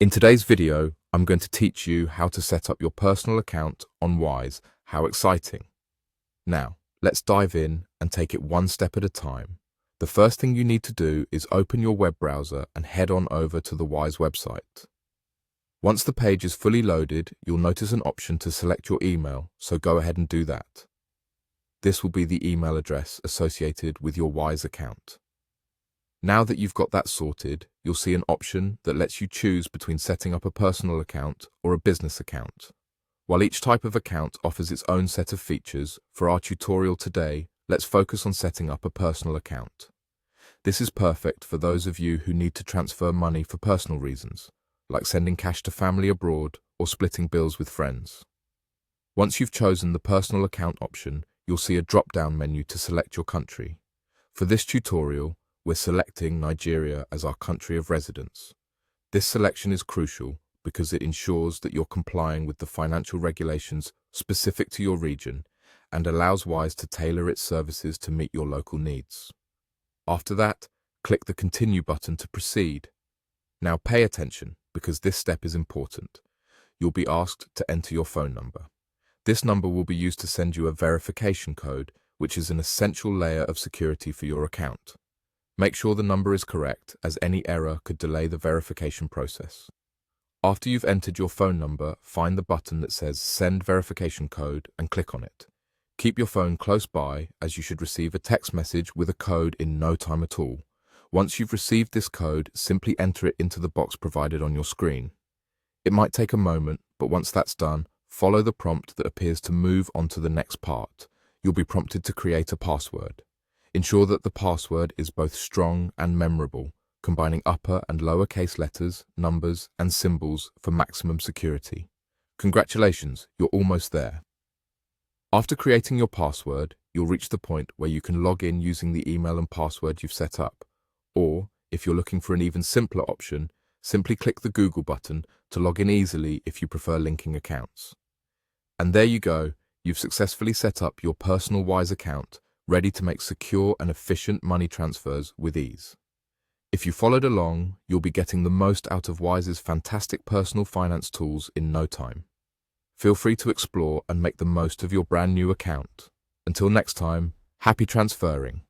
In today's video, I'm going to teach you how to set up your personal account on Wise. How exciting! Now, let's dive in and take it one step at a time. The first thing you need to do is open your web browser and head on over to the Wise website. Once the page is fully loaded, you'll notice an option to select your email, so go ahead and do that. This will be the email address associated with your Wise account. Now that you've got that sorted, you'll see an option that lets you choose between setting up a personal account or a business account. While each type of account offers its own set of features, for our tutorial today, let's focus on setting up a personal account. This is perfect for those of you who need to transfer money for personal reasons, like sending cash to family abroad or splitting bills with friends. Once you've chosen the personal account option, you'll see a drop-down menu to select your country. For this tutorial, we're selecting Nigeria as our country of residence. This selection is crucial because it ensures that you're complying with the financial regulations specific to your region and allows Wise to tailor its services to meet your local needs. After that, click the Continue button to proceed. Now pay attention because this step is important. You'll be asked to enter your phone number. This number will be used to send you a verification code, which is an essential layer of security for your account. Make sure the number is correct, as any error could delay the verification process. After you've entered your phone number, find the button that says Send Verification Code and click on it. Keep your phone close by, as you should receive a text message with a code in no time at all. Once you've received this code, simply enter it into the box provided on your screen. It might take a moment, but once that's done, follow the prompt that appears to move on to the next part. You'll be prompted to create a password. Ensure that the password is both strong and memorable, combining upper and lowercase letters, numbers, and symbols for maximum security. Congratulations, you're almost there. After creating your password, you'll reach the point where you can log in using the email and password you've set up. Or, if you're looking for an even simpler option, simply click the Google button to log in easily if you prefer linking accounts. And there you go, you've successfully set up your personal Wise account, ready to make secure and efficient money transfers with ease. If you followed along, you'll be getting the most out of Wise's fantastic personal finance tools in no time. Feel free to explore and make the most of your brand new account. Until next time, happy transferring.